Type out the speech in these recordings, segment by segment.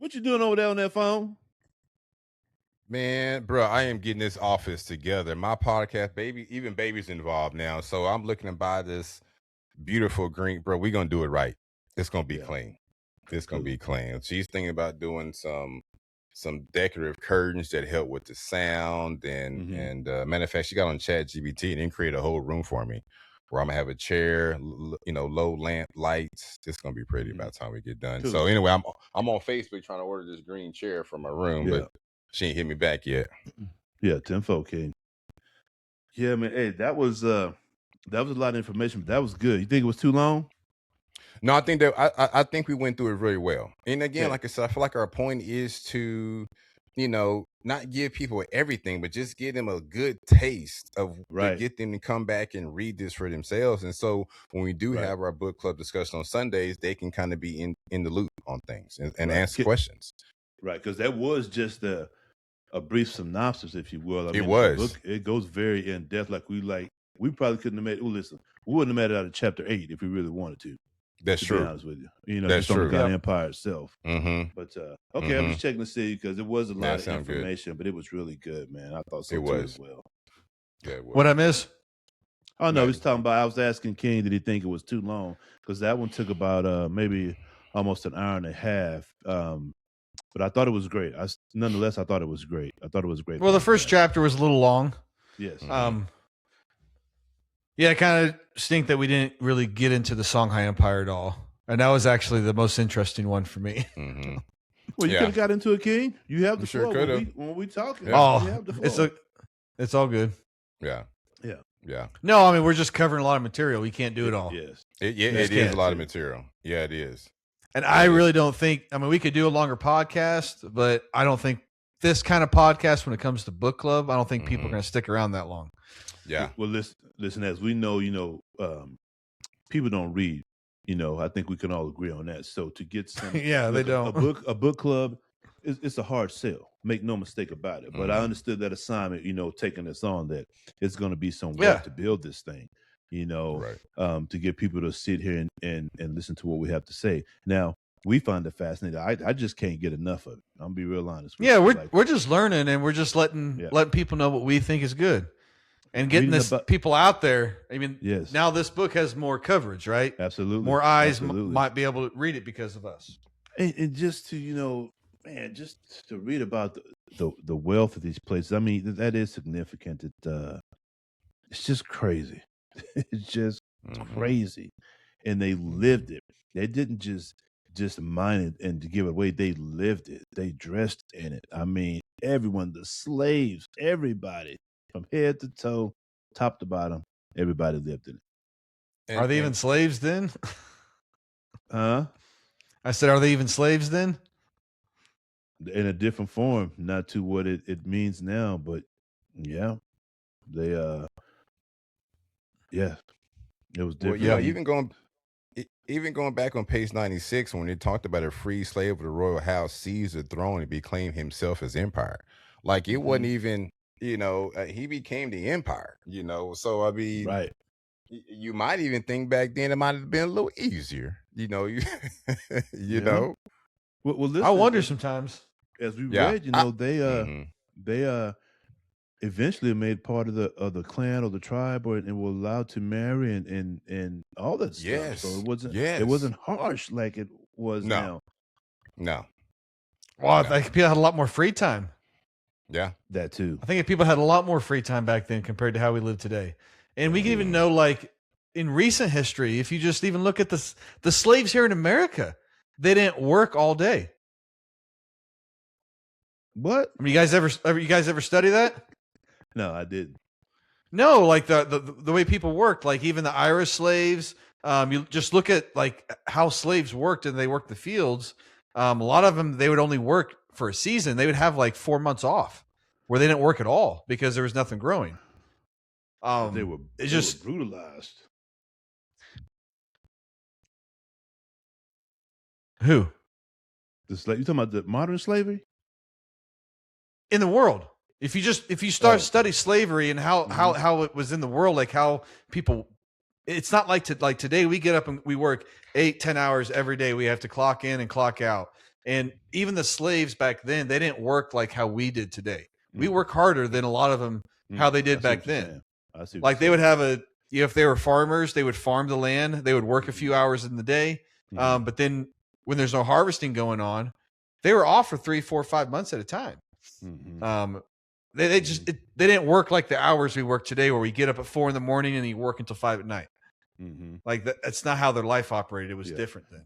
What you doing over there on that phone? Man, bro, I am getting this office together. My podcast, baby, even baby's involved now. So I'm looking to buy this beautiful green, bro. We're gonna do it right. It's gonna be clean. It's gonna be clean. She's thinking about doing some decorative curtains that help with the sound and matter of fact, she got on ChatGPT and then created a whole room for me where I'm gonna have a chair, low lamp lights. It's gonna be pretty by the time we get done. Cool. So anyway, I'm on Facebook trying to order this green chair for my room, but she ain't hit me back yet. Yeah, 10-4, King. Yeah, man. Hey, that was a lot of information, but that was good. You think it was too long? No, I think that I think we went through it really well. And again, like I said, I feel like our point is to, not give people everything, but just give them a good taste of to get them to come back and read this for themselves. And so when we do have our book club discussion on Sundays, they can kind of be in the loop on things and answer questions. Right, because that was just a brief synopsis, if you will. It was. The book, it goes very in depth. We probably couldn't have made it. Well, listen, we wouldn't have made it out of chapter 8 if we really wanted to. That's true. To be honest with you, that's just true. On the Empire itself. Mm-hmm. But okay, I'm just checking to see because it was a lot of information, but it was really good, man. I thought so too as well. Yeah, it was. What I miss? Oh no, he's talking about. I was asking King, did he think it was too long? Because that one took about maybe almost an hour and a half. But I thought it was great. Nonetheless, I thought it was great. Well, the first chapter was a little long. Yes. Yeah, it kind of stink that we didn't really get into the Songhai Empire at all. And that was actually the most interesting one for me. Mm-hmm. Well, you could have got into it, King. You have the floor sure when we talking. Oh, you have the floor. It's all good. Yeah. No, I mean, we're just covering a lot of material. We can't do it all. Yes. It is a lot of material. Yeah, it is. And I really don't think, we could do a longer podcast, but I don't think this kind of podcast, when it comes to book club, I don't think people are going to stick around that long. Yeah. Well, listen, as we know, people don't read. I think we can all agree on that. So to get some, they don't. A book club, it's a hard sell. Make no mistake about it. But I understood that assignment. Taking this on, that it's going to be some work to build this thing. To get people to sit here and listen to what we have to say. Now, we find it fascinating. I just can't get enough of it. I'm gonna be real honest with you. We're just learning, and we're just letting people know what we think is good. And getting people out there. I mean, now this book has more coverage, right? Absolutely. More eyes might be able to read it because of us. And just to, just to read about the wealth of these places. I mean, that is significant. It's just crazy. It's just crazy. And they lived it. They didn't just mine it and to give it away. They lived it. They dressed in it. I mean, everyone, the slaves, everybody, from head to toe, top to bottom, everybody lived in it. Are they even slaves then? Huh? I said, are they even slaves then? In a different form, not to what it means now, but yeah, they it was different. Well, even going back on page 96 when they talked about a free slave of the royal house seized the throne and became himself as empire. Like it wasn't even, he became the empire. So I mean, right. You might even think back then it might have been a little easier. You know. Well, listen, I wonder sometimes. As we read, they eventually made part of the clan or the tribe, and were allowed to marry and all that stuff. Yes. So it wasn't harsh like it was now. No. Well, I think people had a lot more free time. Yeah, that too. I think if people had a lot more free time back then compared to how we live today, and we can even know, like in recent history, if you just even look at the slaves here in America, they didn't work all day. What? I mean, you guys ever study that? No, I didn't. No, like the way people worked, like even the Irish slaves. You just look at like how slaves worked, and they worked the fields. A lot of them, they would only work for a season. They would have like 4 months off where they didn't work at all because there was nothing growing. They were brutalized. Who? You talking about the modern slavery? In the world. If you study slavery and how it was in the world, like how people it's not like like today we get up and we work 8-10 hours every day. We have to clock in and clock out. And even the slaves back then, they didn't work like how we did today. We work harder than a lot of them how they did back then. Like they would have if they were farmers, they would farm the land. They would work a few hours in the day. But then when there's no harvesting going on, they were off for 3, 4, 5 months at a time. They didn't work like the hours we work today, where we get up at 4 in the morning and you work until 5 at night. Like that's not how their life operated. It was different then.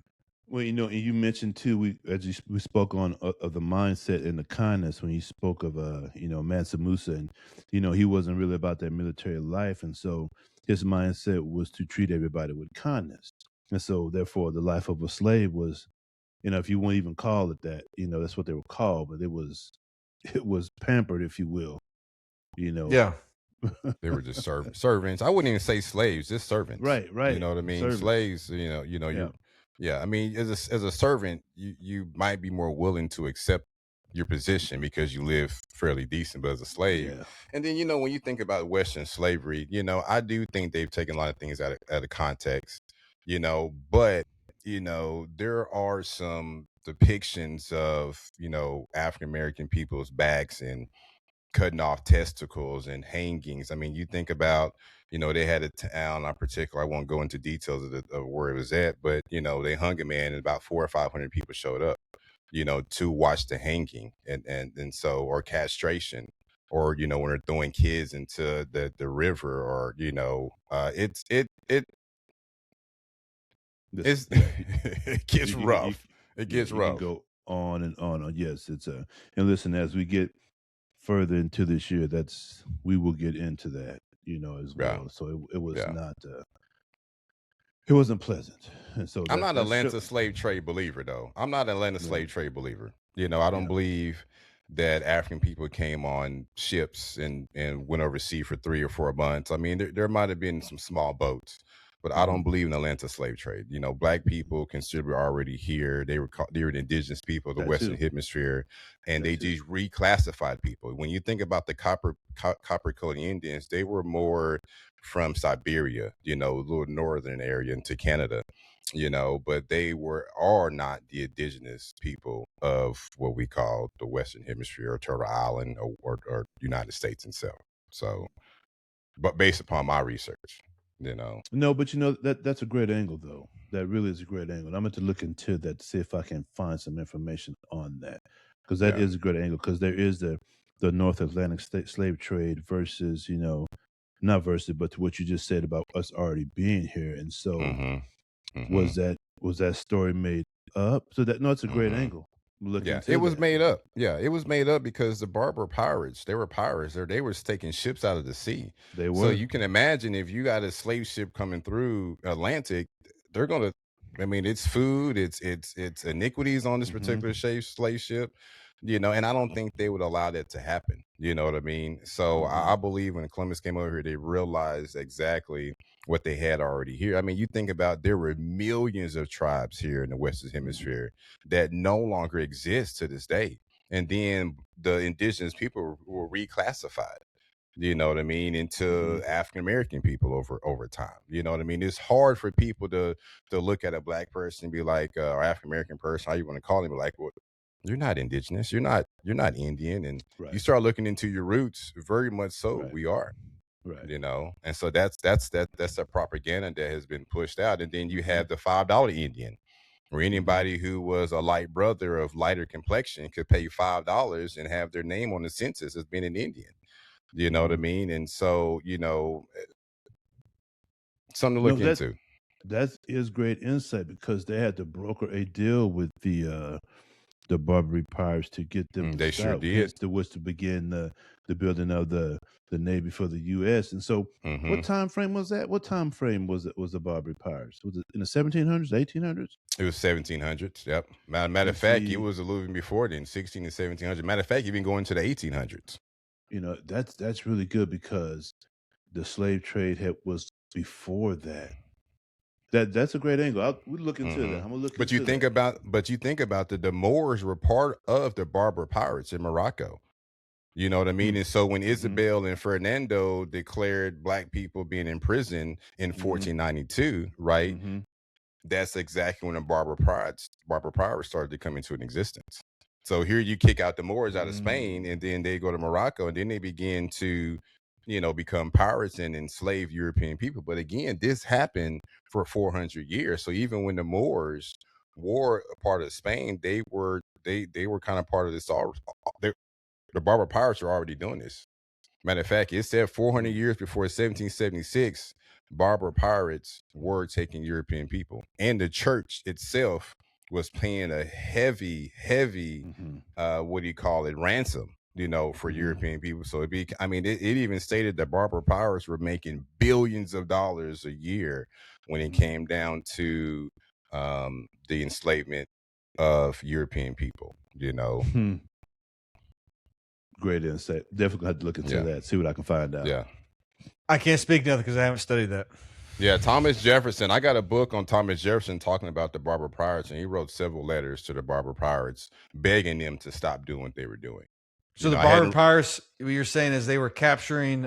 Well, and you mentioned too, we spoke on of the mindset and the kindness when you spoke of Mansa Musa, and he wasn't really about that military life, and so his mindset was to treat everybody with kindness, and so therefore the life of a slave was, if you won't even call it that, that's what they were called, but it was pampered, if you will, Yeah. They were just servants. I wouldn't even say slaves, just servants. Right. You know what I mean? Servants. Slaves, I mean, as a servant, you might be more willing to accept your position because you live fairly decent, but as a slave, and then when you think about Western slavery, I do think they've taken a lot of things out of context, but there are some depictions of African American people's backs and cutting off testicles and hangings. I mean, you think about, they had a town in particular. I won't go into details of where it was at, but they hung a man, and about 400 or 500 people showed up, to watch the hanging, and so, or castration, or when they're throwing kids into the river, or it gets rough. It gets rough. Go on and on. Yes, it's and listen, as we get further into this year, we will get into that, as well. So it was not it wasn't pleasant. And so I'm not an Atlanta slave trade believer, though. I'm not an Atlanta slave trade believer. I don't believe that African people came on ships and went overseas for 3 or 4 months. I mean, there might have been some small boats, but I don't believe in Atlanta slave trade. Black people considered already here. They were the indigenous people of the Western Hemisphere, and they just reclassified people. When you think about the copper coated Indians, they were more from Siberia, a little northern area into Canada, but they are not the indigenous people of what we call the Western Hemisphere or Turtle Island or United States itself. So, but based upon my research. No, but that's a great angle, though. That really is a great angle. I'm going to look into that to see if I can find some information on that, because that is a great angle. Because there is the North Atlantic slave trade versus not versus, but to what you just said about us already being here, and so was that story made up? So it's a great angle. It was made up. Yeah, it was made up because the Barbary Pirates, they were pirates. They were taking ships out of the sea. They were. So you can imagine if you got a slave ship coming through Atlantic, they're gonna. I mean, it's food, it's iniquities on this particular slave ship, and I don't think they would allow that to happen. You know what I mean? So I believe when Columbus came over here, they realized exactly what they had already here. I mean, you think about, there were millions of tribes here in the Western Hemisphere that no longer exist to this day. And then the indigenous people were reclassified, you know what I mean, into African American people over time. You know what I mean? It's hard for people to look at a black person and be like, or African American person, how you want to call him, like, well, you're not indigenous, you're not Indian, and you start looking into your roots. Very much so, we are. Right. And so that's a propaganda that has been pushed out. And then you have the $5 Indian, where anybody who was a light brother of lighter complexion could pay $5 and have their name on the census as being an Indian. You know what I mean? And so, something to look into. That is great insight, because they had to broker a deal with the Barbary Pirates to get them. They sure did. To begin the building of the Navy for the U.S. And so, what time frame was that? What time frame was the Barbary Pirates? Was it in the 1700s, 1800s? It was 1700s. Yep. Matter of fact, it was a little bit before then, 16 to 1700. Matter of fact, even going to the 1800s. That's really good, because the slave trade was before that. That's a great angle. We'll look into that. I'm gonna look. But you think about the Moors were part of the Barbary Pirates in Morocco. You know what I mean? Mm. And so when Mhm. Isabel and Fernando declared black people being in prison in 1492, right? Mhm. That's exactly when the Barbary Pirates started to come into an existence. So here you kick out the Moors out of Spain, and then they go to Morocco, and then they begin to, become pirates and enslave European people. But again, this happened for 400 years. So even when the Moors were a part of Spain, they were kind of part of this. The Barbary Pirates are already doing this. Matter of fact, it said 400 years before 1776, Barbary Pirates were taking European people, and the church itself was paying a heavy, Mhm. what do you call it, ransom, for Mhm. European people. So it even stated that Barbary Pirates were making billions of dollars a year when it came down to the enslavement of European people. Hmm. Great insight. Definitely have to look into Yeah, that. See what I can find out. yeah. I can't speak nothing because I haven't studied that. Yeah, Thomas Jefferson. I got a book on Thomas Jefferson talking about the Barbary Pirates, and he wrote several letters to the Barbary Pirates begging them to stop doing what they were doing. So the I Barbary hadn't. Pirates, what you're saying is they were capturing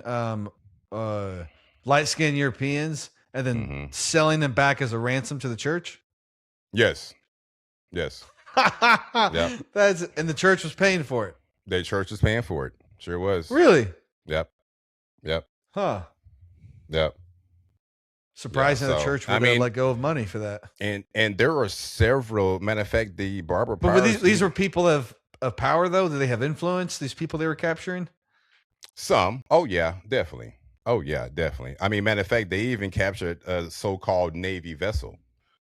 light-skinned Europeans and then Mhm. selling them back as a ransom to the church? Yes. That's and the church was paying for it. The church was paying for it. Sure was. Really? Yep. Huh. Yep. Surprising Yeah, the so, church I would mean- let go of money for that. And there are several. Matter of fact, the Barbary But were Pirates. these were people of power though? Do they have influence? These people they were capturing? Some. Oh yeah, definitely. I mean, matter of fact, they even captured a so-called Navy vessel.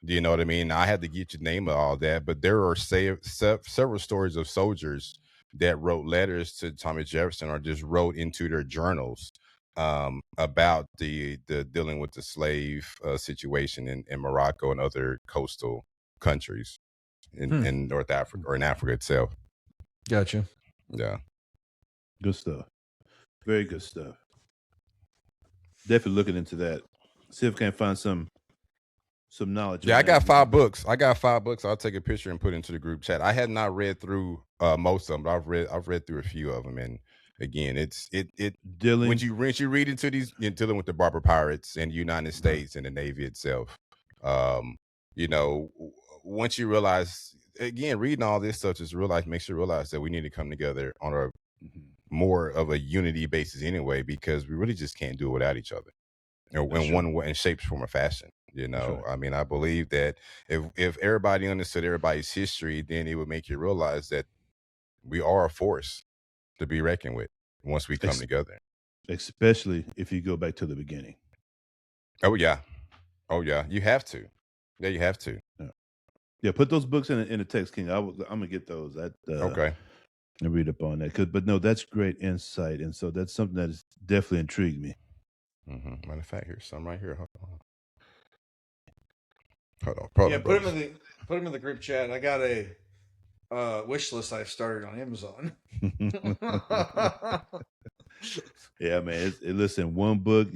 Do you know what I mean? I had to get you the name of all that, but there are several stories of soldiers that wrote letters to Thomas Jefferson or just wrote into their journals about the dealing with the slave situation in Morocco and other coastal countries in North Africa or in Africa itself. Gotcha. Yeah. Good stuff. Very good stuff. Definitely looking into that. See if I can find some knowledge. Yeah, on I got that. 5 books. I'll take a picture and put it into the group chat. I had not read through most of them, but I've read through a few of them. And again, it Dealing. when you read into these, you're dealing with the Barbary Pirates in the United States and the Navy itself. Once you realize, again, reading all this stuff makes you realize that we need to come together on a more of a unity basis anyway, because we really just can't do it without each other. In one way, in shape, form, or fashion. Right. I mean, I believe that if everybody understood everybody's history, then it would make you realize that we are a force to be reckoned with once we come together. Especially if you go back to the beginning. Oh yeah, you have to. Yeah, you have to. Yeah, put those books in the text, King. I'm gonna get those. Okay. And read up on that. But no, that's great insight, and so that's something that has definitely intrigued me. Mm-hmm. Matter of fact, here's some right here. Hold on. Yeah, put them in the group chat. I got a wish list I've started on Amazon. Yeah, man. Listen, one book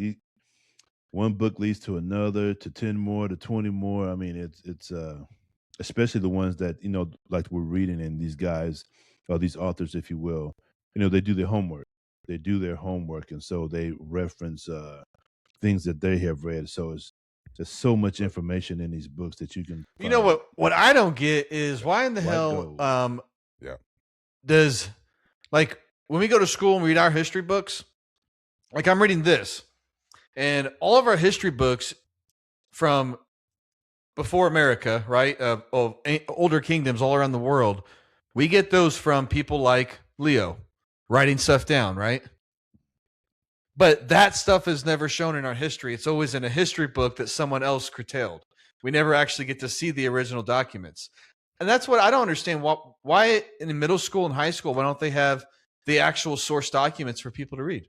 leads to another, to 10 more, to 20 more. I mean, it's especially the ones that like we're reading, and these guys or these authors, if you will, they do their homework. And so they reference things that they have read. So it's there's so much information in these books that you can. You know what I don't get is why in the hell does, like, when we go to school and read our history books, like I'm reading this, and all of our history books from before America, right, of older kingdoms all around the world, we get those from people like Leo writing stuff down, right? But that stuff is never shown in our history. It's always in a history book that someone else curtailed. We never actually get to see the original documents. And that's what I don't understand. Why in middle school and high school, why don't they have the actual source documents for people to read?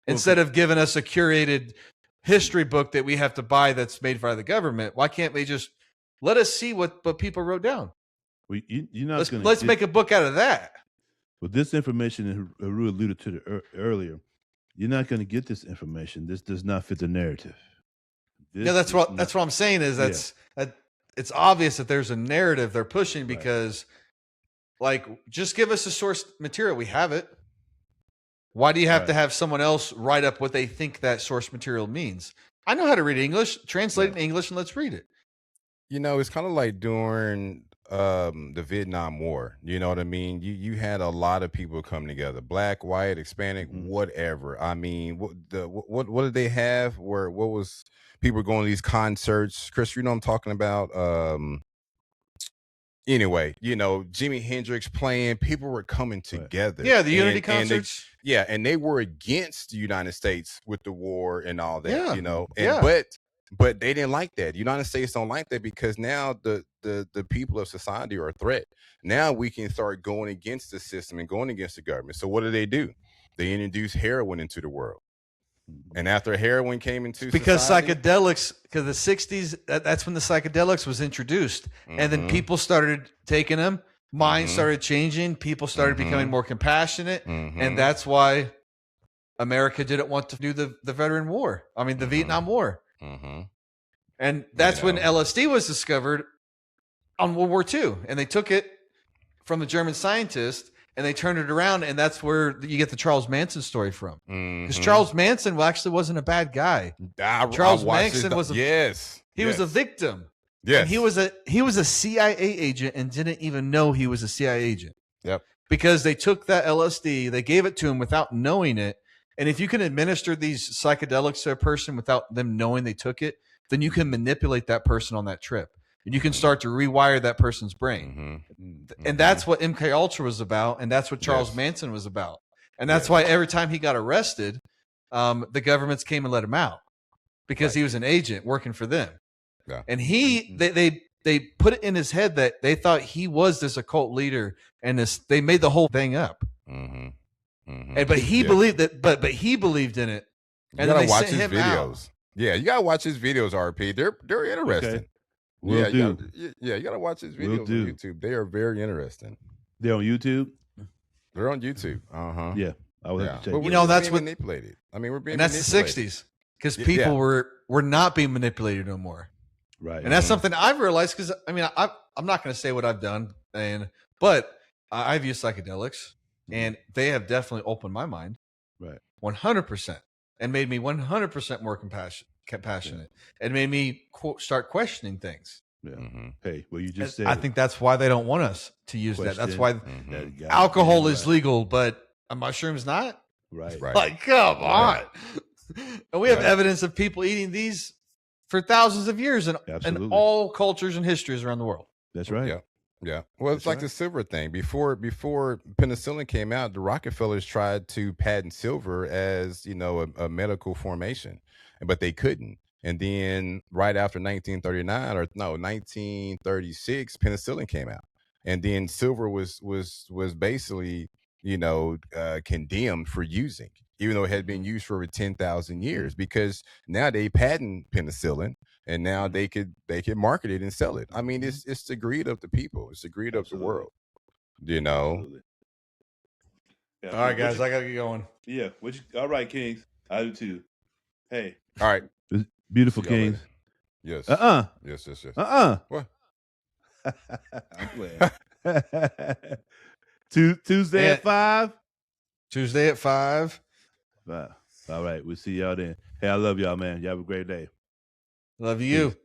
Instead of giving us a curated history book that we have to buy that's made by the government, why can't they just let us see what people wrote down? Well, you're not let's make a book out of that. With this information, and Haru alluded to it earlier, you're not going to get this information. This does not fit the narrative. That's what I'm saying is that it's obvious that there's a narrative they're pushing because, like, just give us the source material. We have it. Why do you have to have someone else write up what they think that source material means? I know how to read English. Translate in English and let's read it. You know, it's kind of like during the Vietnam War. You know what I mean? You had a lot of people come together, black, white, Hispanic, whatever. I mean, what did they have? What was people going to these concerts? Chris, you know what I'm talking about? Anyway, you know, Jimi Hendrix playing, people were coming together. Yeah, the Unity concerts. And they were against the United States with the war and all that, you know. And but they didn't like that. The United States don't like that because now the people of society are a threat. Now we can start going against the system and going against the government. So what do? They introduced heroin into the world. And after heroin came into because society, psychedelics, because the 60s, that's when the psychedelics was introduced. And then people started taking them. Minds started changing. People started becoming more compassionate. And that's why America didn't want to do the veteran war. I mean, the Vietnam War. And that's when LSD was discovered on World War II. And they took it from the German scientists and they turned it around. And that's where you get the Charles Manson story from. Because Charles Manson actually wasn't a bad guy. Charles Manson was was a victim. Yes. And he was a CIA agent and didn't even know he was a CIA agent. Yep. Because they took that LSD, they gave it to him without knowing it. And if you can administer these psychedelics to a person without them knowing they took it, then you can manipulate that person on that trip. And you can start to rewire that person's brain. And that's what MK Ultra was about. And that's what Charles Manson was about. And that's why every time he got arrested, the governments came and let him out because he was an agent working for them. Yeah. And they put it in his head that they thought he was this occult leader and they made the whole thing up. But he believed that, but he believed in it. And you gotta then watch his videos. Out. Yeah, you gotta watch his videos, RP. They're interesting. Okay. You gotta watch his videos on YouTube. They are very interesting. They're on YouTube. They're on YouTube. Yeah, I would have to check. But you know, that's what manipulated. I mean, we're being and that's manipulated. The 60s because people were not being manipulated no more. Right. And that's something I've realized because I mean I'm not going to say what I've done, but I've used psychedelics and they have definitely opened my mind, right, 100%, and made me 100% more compassionate, and made me start questioning things. Yeah. Hey, well, you just said I think that's why they don't want us to use that. That's why alcohol is legal, but mushrooms not. Right. Like, come on. And we have evidence of people eating these for thousands of years in all cultures and histories around the world. That's right. Yeah. Well, it's like the silver thing. Before penicillin came out, the Rockefellers tried to patent silver as, you know, a medical formation, but they couldn't. And then right after 1936, penicillin came out. And then silver was basically, you know, condemned for using, even though it had been used for over 10,000 years, because now they patent penicillin and now they could market it and sell it. I mean, it's the greed of the people. It's the greed of the world, you know? Yeah, all right, guys, I got to get going. Yeah. All right, Kings. I do too. Hey. All right. Beautiful Kings. Yes. Yes. What? I'm playing. Tuesday at 5? Tuesday at 5. All right. We'll see y'all then. Hey, I love y'all, man. Y'all have a great day. Love you. Peace.